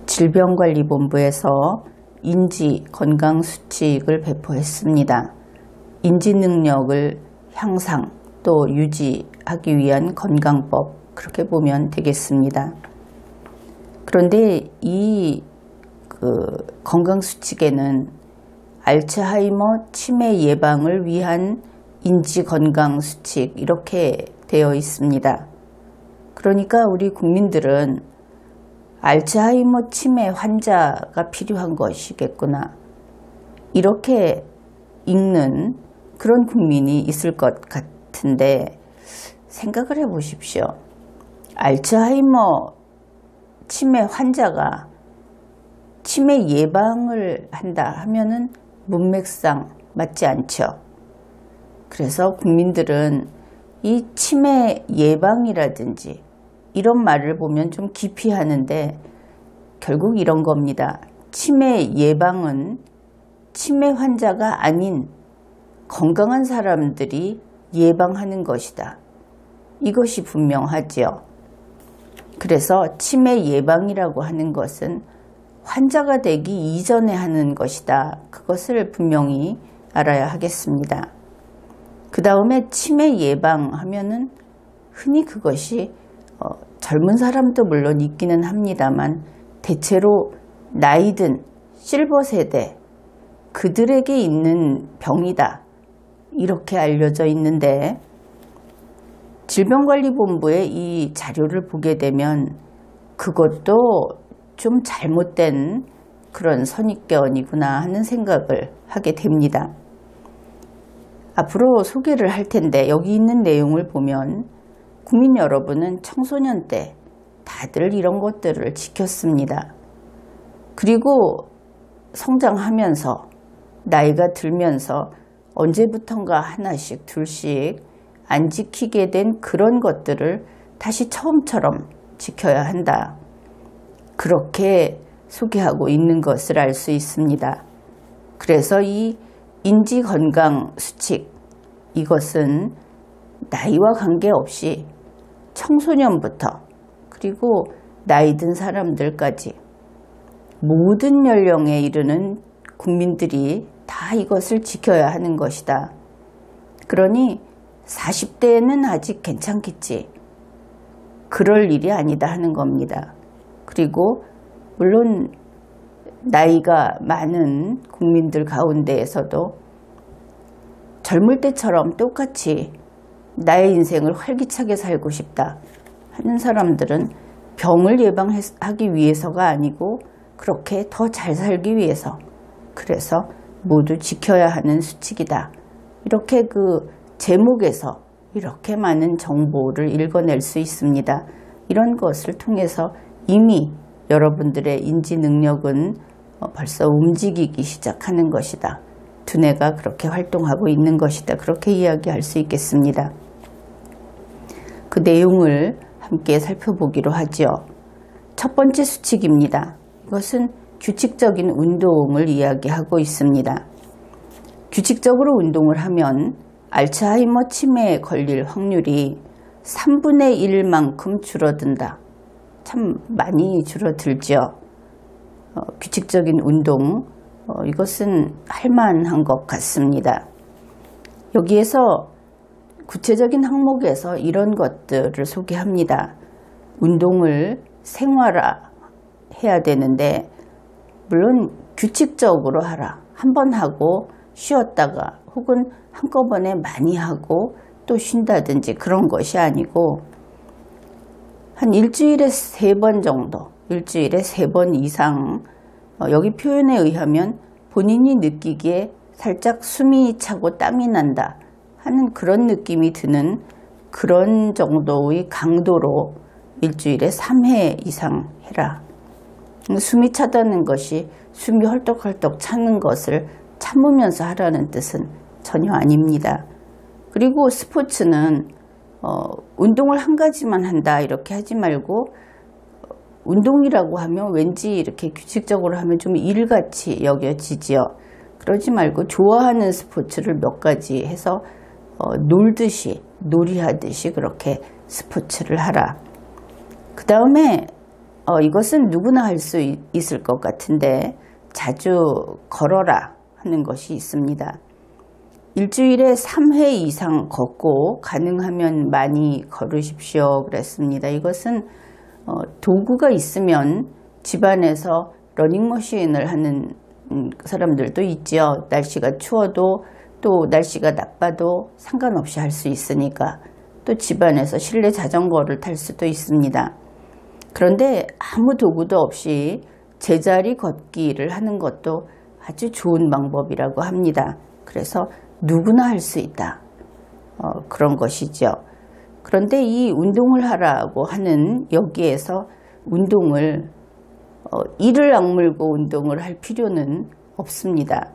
질병관리본부에서 인지건강수칙을 배포했습니다. 인지능력을 향상 또 유지하기 위한 건강법, 그렇게 보면 되겠습니다. 그런데 이 건강수칙에는 알츠하이머 치매 예방을 위한 인지건강수칙, 이렇게 되어 있습니다. 그러니까 우리 국민들은 알츠하이머 치매 환자가 필요한 것이겠구나, 이렇게 읽는 그런 국민이 있을 것 같은데, 생각을 해 보십시오. 알츠하이머 치매 환자가 치매 예방을 한다 하면은 문맥상 맞지 않죠. 그래서 국민들은 이 치매 예방이라든지 이런 말을 보면 좀 기피하는데, 결국 이런 겁니다. 치매 예방은 치매 환자가 아닌 건강한 사람들이 예방하는 것이다. 이것이 분명하지요. 그래서 치매 예방이라고 하는 것은 환자가 되기 이전에 하는 것이다. 그것을 분명히 알아야 하겠습니다. 그 다음에 치매 예방하면은 흔히 그것이 젊은 사람도 물론 있기는 합니다만 대체로 나이든 실버 세대, 그들에게 있는 병이다, 이렇게 알려져 있는데, 질병관리본부의 이 자료를 보게 되면 그것도 좀 잘못된 그런 선입견이구나 하는 생각을 하게 됩니다. 앞으로 소개를 할 텐데, 여기 있는 내용을 보면 국민 여러분은 청소년 때 다들 이런 것들을 지켰습니다. 그리고 성장하면서 나이가 들면서 언제부턴가 하나씩 둘씩 안 지키게 된 그런 것들을 다시 처음처럼 지켜야 한다, 그렇게 소개하고 있는 것을 알 수 있습니다. 그래서 이 인지건강수칙, 이것은 나이와 관계없이 청소년부터 그리고 나이 든 사람들까지 모든 연령에 이르는 국민들이 다 이것을 지켜야 하는 것이다. 그러니 40대에는 아직 괜찮겠지, 그럴 일이 아니다 하는 겁니다. 그리고 물론 나이가 많은 국민들 가운데에서도 젊을 때처럼 똑같이 나의 인생을 활기차게 살고 싶다 하는 사람들은 병을 예방하기 위해서가 아니고 그렇게 더 잘 살기 위해서, 그래서 모두 지켜야 하는 수칙이다, 이렇게 그 제목에서 이렇게 많은 정보를 읽어낼 수 있습니다. 이런 것을 통해서 이미 여러분들의 인지 능력은 벌써 움직이기 시작하는 것이다, 두뇌가 그렇게 활동하고 있는 것이다, 그렇게 이야기할 수 있겠습니다. 그 내용을 함께 살펴보기로 하죠. 첫 번째 수칙입니다. 이것은 규칙적인 운동을 이야기하고 있습니다. 규칙적으로 운동을 하면 알츠하이머 치매에 걸릴 확률이 3분의 1만큼 줄어든다. 참 많이 줄어들죠. 규칙적인 운동, 이것은 할만한 것 같습니다. 여기에서 구체적인 항목에서 이런 것들을 소개합니다. 운동을 생활화해야 되는데, 물론 규칙적으로 하라. 한 번 하고 쉬었다가 혹은 한꺼번에 많이 하고 또 쉰다든지 그런 것이 아니고, 한 일주일에 3번 정도, 일주일에 3번 이상, 여기 표현에 의하면 본인이 느끼기에 살짝 숨이 차고 땀이 난다 하는 그런 느낌이 드는 그런 정도의 강도로 일주일에 3회 이상 해라. 숨이 차다는 것이 숨이 헐떡헐떡 차는 것을 참으면서 하라는 뜻은 전혀 아닙니다. 그리고 스포츠는 운동을 한 가지만 한다 이렇게 하지 말고, 운동이라고 하면 왠지 이렇게 규칙적으로 하면 좀 일같이 여겨지지요. 그러지 말고 좋아하는 스포츠를 몇 가지 해서 놀듯이, 놀이하듯이 그렇게 스포츠를 하라. 그 다음에 이것은 누구나 할 수 있을 것 같은데 자주 걸어라 하는 것이 있습니다. 일주일에 3회 이상 걷고 가능하면 많이 걸으십시오 그랬습니다. 이것은 도구가 있으면 집안에서 러닝머신을 하는 사람들도 있죠. 날씨가 추워도 또 날씨가 나빠도 상관없이 할 수 있으니까 또 집안에서 실내 자전거를 탈 수도 있습니다. 그런데 아무 도구도 없이 제자리 걷기를 하는 것도 아주 좋은 방법이라고 합니다. 그래서 누구나 할 수 있다. 그런 것이죠. 그런데 이 운동을 하라고 하는 여기에서 운동을 이를 악물고 운동을 할 필요는 없습니다.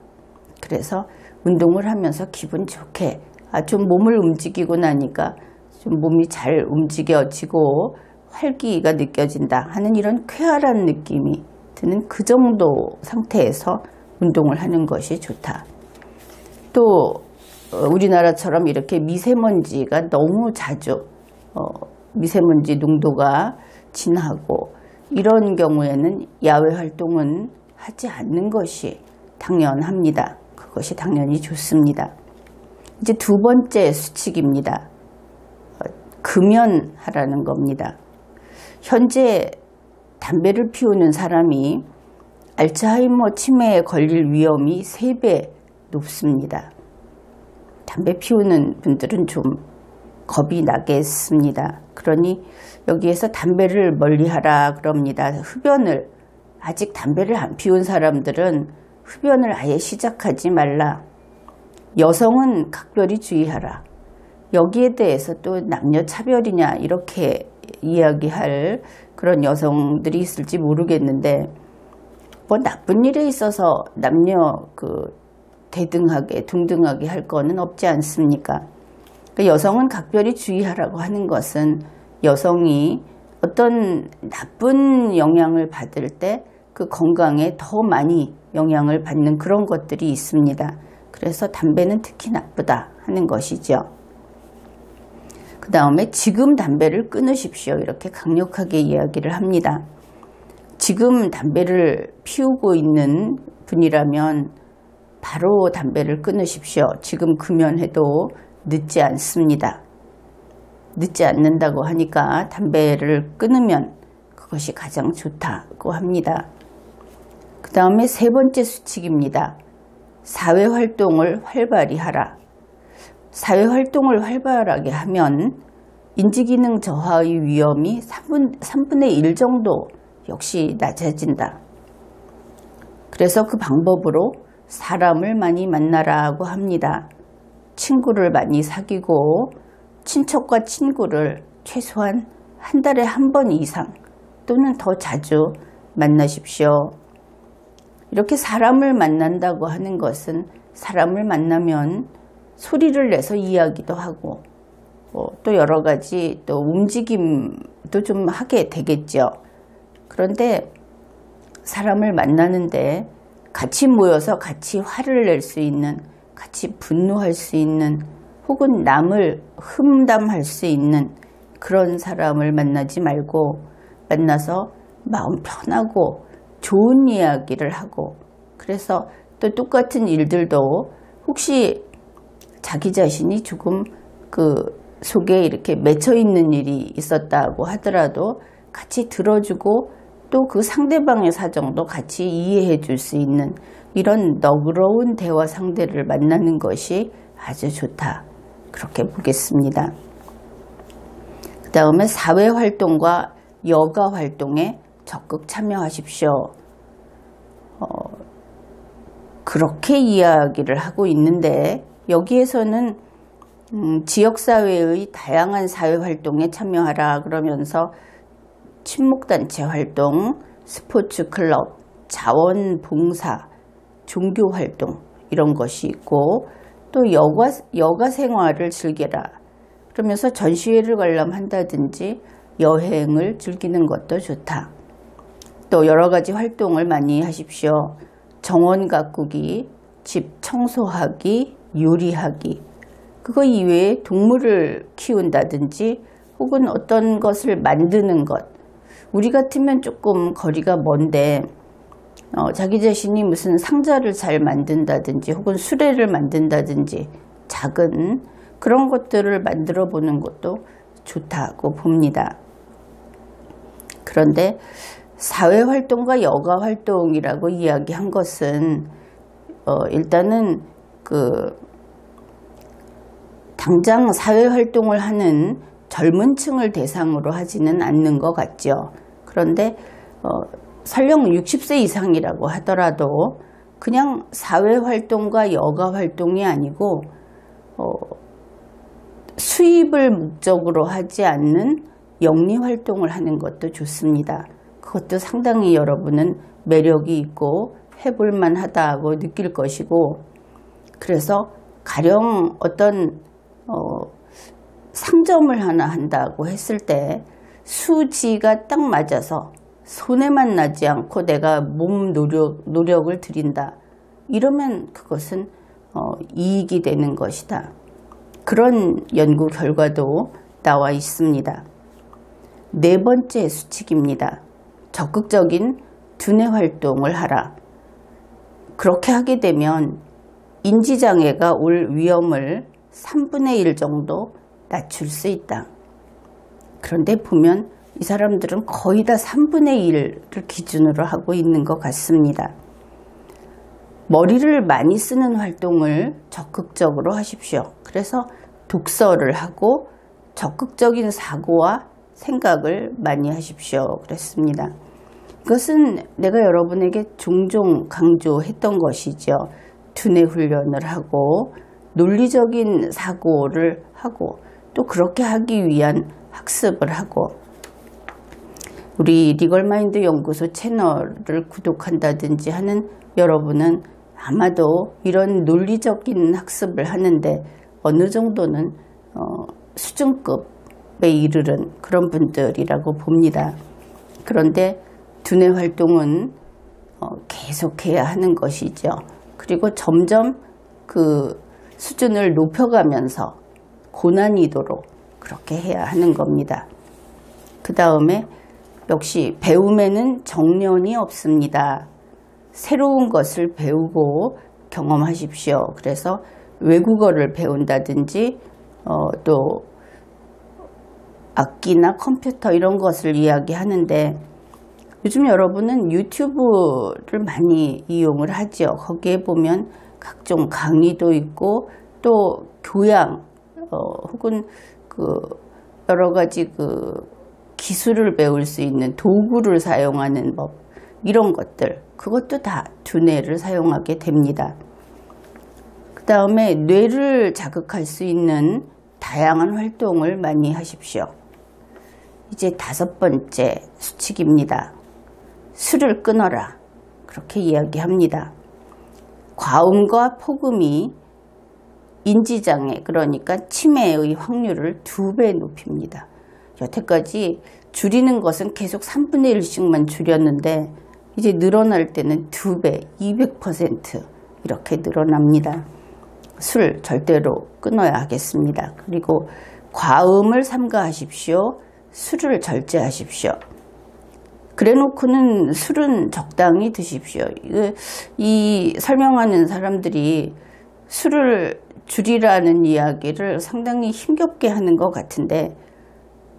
그래서 운동을 하면서 기분 좋게 좀 몸을 움직이고 나니까 좀 몸이 잘 움직여지고 활기가 느껴진다 하는 이런 쾌활한 느낌이 드는 그 정도 상태에서 운동을 하는 것이 좋다. 또 우리나라처럼 이렇게 미세먼지가 너무 자주 미세먼지 농도가 진하고 이런 경우에는 야외 활동은 하지 않는 것이 당연합니다. 그것이 당연히 좋습니다. 이제 두 번째 수칙입니다. 금연하라는 겁니다. 현재 담배를 피우는 사람이 알츠하이머 치매에 걸릴 위험이 3배 높습니다. 담배 피우는 분들은 좀 겁이 나겠습니다. 그러니 여기에서 담배를 멀리하라 그럽니다. 흡연을 아직 담배를 안 피운 사람들은 흡연을 아예 시작하지 말라. 여성은 각별히 주의하라. 여기에 대해서 또 남녀 차별이냐 이렇게 이야기할 그런 여성들이 있을지 모르겠는데 뭐 나쁜 일에 있어서 남녀 대등하게 둥등하게 할 거는 없지 않습니까? 그러니까 여성은 각별히 주의하라고 하는 것은 여성이 어떤 나쁜 영향을 받을 때 그 건강에 더 많이 영향을 받는 그런 것들이 있습니다. 그래서 담배는 특히 나쁘다 하는 것이죠. 그 다음에 지금 담배를 끊으십시오. 이렇게 강력하게 이야기를 합니다. 지금 담배를 피우고 있는 분이라면 바로 담배를 끊으십시오. 지금 금연해도 늦지 않습니다. 늦지 않는다고 하니까 담배를 끊으면 그것이 가장 좋다고 합니다. 그 다음에 세 번째 수칙입니다. 사회활동을 활발히 하라. 사회활동을 활발하게 하면 인지기능 저하의 위험이 3분의 1 정도 역시 낮아진다. 그래서 그 방법으로 사람을 많이 만나라고 합니다. 친구를 많이 사귀고 친척과 친구를 최소한 한 달에 한 번 이상 또는 더 자주 만나십시오. 이렇게 사람을 만난다고 하는 것은 사람을 만나면 소리를 내서 이야기도 하고 또 여러 가지 또 움직임도 좀 하게 되겠죠. 그런데 사람을 만나는데 같이 모여서 같이 화를 낼 수 있는, 같이 분노할 수 있는, 혹은 남을 흠담할 수 있는 그런 사람을 만나지 말고 만나서 마음 편하고 좋은 이야기를 하고, 그래서 또 똑같은 일들도 혹시 자기 자신이 조금 그 속에 이렇게 맺혀 있는 일이 있었다고 하더라도 같이 들어주고 또 그 상대방의 사정도 같이 이해해 줄 수 있는 이런 너그러운 대화 상대를 만나는 것이 아주 좋다. 그렇게 보겠습니다. 그 다음에 사회활동과 여가활동에 적극 참여하십시오. 그렇게 이야기를 하고 있는데 여기에서는 지역사회의 다양한 사회활동에 참여하라 그러면서 친목단체 활동, 스포츠 클럽, 자원봉사, 종교활동 이런 것이 있고 또 여가 생활을 즐겨라 그러면서 전시회를 관람한다든지 여행을 즐기는 것도 좋다. 또 여러 가지 활동을 많이 하십시오. 정원 가꾸기, 집 청소하기, 요리하기, 그거 이외에 동물을 키운다든지 혹은 어떤 것을 만드는 것, 우리 같으면 조금 거리가 먼데 자기 자신이 무슨 상자를 잘 만든다든지 혹은 수레를 만든다든지 작은 그런 것들을 만들어 보는 것도 좋다고 봅니다. 그런데 사회활동과 여가활동이라고 이야기한 것은 일단은 당장 사회활동을 하는 젊은 층을 대상으로 하지는 않는 것 같죠. 그런데 설령 60세 이상이라고 하더라도 그냥 사회활동과 여가활동이 아니고 수입을 목적으로 하지 않는 영리활동을 하는 것도 좋습니다. 그것도 상당히 여러분은 매력이 있고 해볼만 하다고 느낄 것이고, 그래서 가령 어떤 상점을 하나 한다고 했을 때 수지가 딱 맞아서 손해만 나지 않고 내가 몸 노력을 들인다. 이러면 그것은 이익이 되는 것이다. 그런 연구 결과도 나와 있습니다. 네 번째 수칙입니다. 적극적인 두뇌 활동을 하라. 그렇게 하게 되면 인지장애가 올 위험을 3분의 1 정도 낮출 수 있다. 그런데 보면 이 사람들은 거의 다 3분의 1을 기준으로 하고 있는 것 같습니다. 머리를 많이 쓰는 활동을 적극적으로 하십시오. 그래서 독서를 하고 적극적인 사고와 생각을 많이 하십시오. 그랬습니다. 이것은 내가 여러분에게 종종 강조했던 것이죠. 두뇌 훈련을 하고 논리적인 사고를 하고 또 그렇게 하기 위한 학습을 하고, 우리 리걸마인드 연구소 채널을 구독한다든지 하는 여러분은 아마도 이런 논리적인 학습을 하는데 어느 정도는 수준급에 이르는 그런 분들이라고 봅니다. 그런데 두뇌 활동은 계속해야 하는 것이죠. 그리고 점점 그 수준을 높여가면서 고난이도로 그렇게 해야 하는 겁니다. 그 다음에 역시 배움에는 정년이 없습니다. 새로운 것을 배우고 경험하십시오. 그래서 외국어를 배운다든지 또 악기나 컴퓨터 이런 것을 이야기하는데, 요즘 여러분은 유튜브를 많이 이용을 하죠. 거기에 보면 각종 강의도 있고 또 교양 혹은 여러 가지 기술을 배울 수 있는 도구를 사용하는 법, 이런 것들, 그것도 다 두뇌를 사용하게 됩니다. 그 다음에 뇌를 자극할 수 있는 다양한 활동을 많이 하십시오. 이제 5번째 수칙입니다. 술을 끊어라. 그렇게 이야기합니다. 과음과 폭음이 인지장애, 그러니까 치매의 확률을 2배 높입니다. 여태까지 줄이는 것은 계속 3분의 1씩만 줄였는데 이제 늘어날 때는 2배, 200% 이렇게 늘어납니다. 술 절대로 끊어야 하겠습니다. 그리고 과음을 삼가하십시오. 술을 절제하십시오. 그래놓고는 술은 적당히 드십시오. 이 설명하는 사람들이 술을 줄이라는 이야기를 상당히 힘겹게 하는 것 같은데,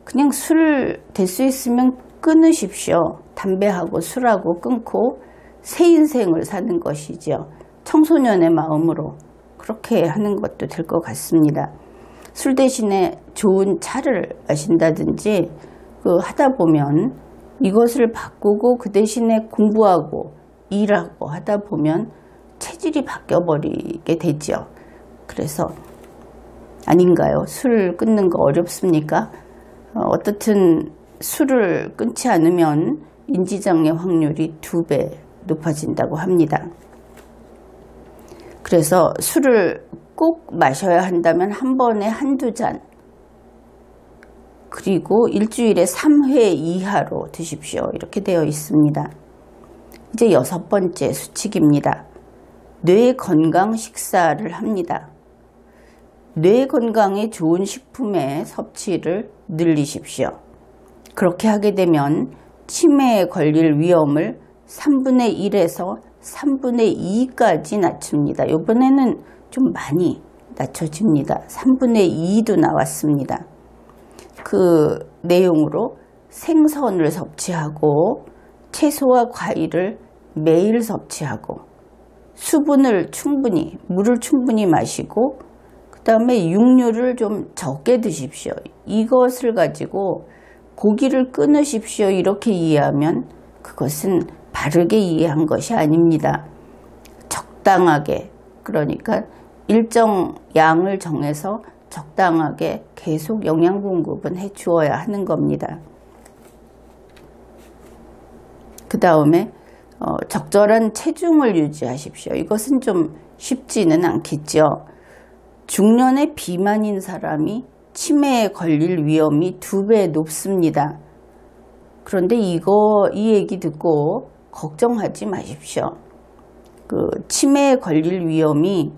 그냥 술 될 수 있으면 끊으십시오. 담배하고 술하고 끊고 새 인생을 사는 것이죠. 청소년의 마음으로 그렇게 하는 것도 될 것 같습니다. 술 대신에 좋은 차를 마신다든지 하다 보면 이것을 바꾸고 그 대신에 공부하고 일하고 하다 보면 체질이 바뀌어버리게 되죠. 그래서 아닌가요? 술 끊는 거 어렵습니까? 어떻든 술을 끊지 않으면 인지장애 확률이 2배 높아진다고 합니다. 그래서 술을 꼭 마셔야 한다면 한 번에 1~2잔, 그리고 일주일에 3회 이하로 드십시오. 이렇게 되어 있습니다. 이제 6번째 수칙입니다. 뇌 건강 식사를 합니다. 뇌 건강에 좋은 식품의 섭취를 늘리십시오. 그렇게 하게 되면 치매에 걸릴 위험을 3분의 1에서 3분의 2까지 낮춥니다. 이번에는 좀 많이 낮춰집니다. 3분의 2도 나왔습니다. 그 내용으로 생선을 섭취하고 채소와 과일을 매일 섭취하고 수분을 충분히, 물을 충분히 마시고 그 다음에 육류를 좀 적게 드십시오. 이것을 가지고 고기를 끊으십시오. 이렇게 이해하면 그것은 바르게 이해한 것이 아닙니다. 적당하게, 그러니까 일정 양을 정해서 적당하게 계속 영양 공급은 해 주어야 하는 겁니다. 그 다음에 적절한 체중을 유지하십시오. 이것은 좀 쉽지는 않겠죠. 중년의 비만인 사람이 치매에 걸릴 위험이 2배 높습니다. 그런데 이 얘기 듣고 걱정하지 마십시오. 그 치매에 걸릴 위험이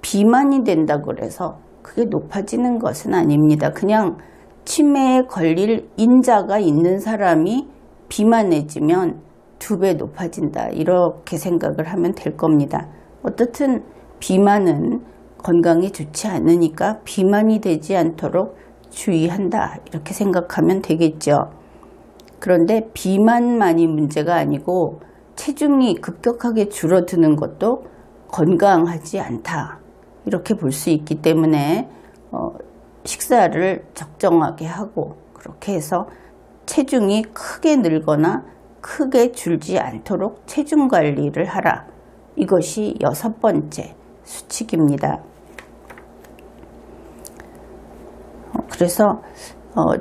비만이 된다고 해서 그게 높아지는 것은 아닙니다. 그냥 치매에 걸릴 인자가 있는 사람이 비만해지면 2배 높아진다. 이렇게 생각을 하면 될 겁니다. 어떻든 비만은 건강에 좋지 않으니까 비만이 되지 않도록 주의한다. 이렇게 생각하면 되겠죠. 그런데 비만만이 문제가 아니고 체중이 급격하게 줄어드는 것도 건강하지 않다. 이렇게 볼 수 있기 때문에 식사를 적정하게 하고 그렇게 해서 체중이 크게 늘거나 크게 줄지 않도록 체중 관리를 하라. 이것이 6번째 수칙입니다. 그래서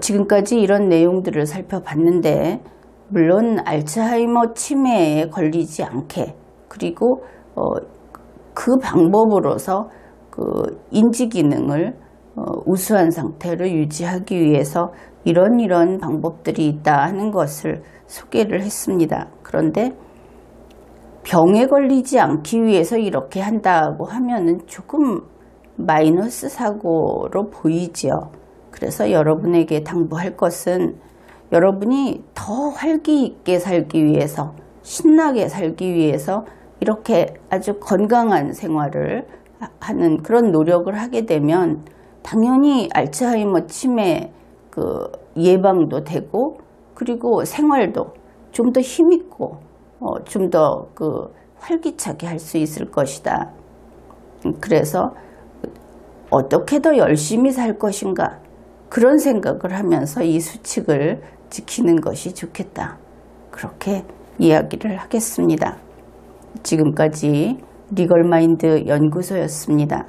지금까지 이런 내용들을 살펴봤는데 물론 알츠하이머 치매에 걸리지 않게 그리고 그 방법으로서 그 인지 기능을 우수한 상태로 유지하기 위해서 이런 방법들이 있다 하는 것을 소개를 했습니다. 그런데 병에 걸리지 않기 위해서 이렇게 한다고 하면은 조금 마이너스 사고로 보이죠. 그래서 여러분에게 당부할 것은 여러분이 더 활기 있게 살기 위해서, 신나게 살기 위해서 이렇게 아주 건강한 생활을 하는 그런 노력을 하게 되면 당연히 알츠하이머 치매 그 예방도 되고 그리고 생활도 좀 더 힘있고 좀 더 그 활기차게 할 수 있을 것이다. 그래서 어떻게 더 열심히 살 것인가 그런 생각을 하면서 이 수칙을 지키는 것이 좋겠다. 그렇게 이야기를 하겠습니다. 지금까지 리걸마인드 연구소였습니다.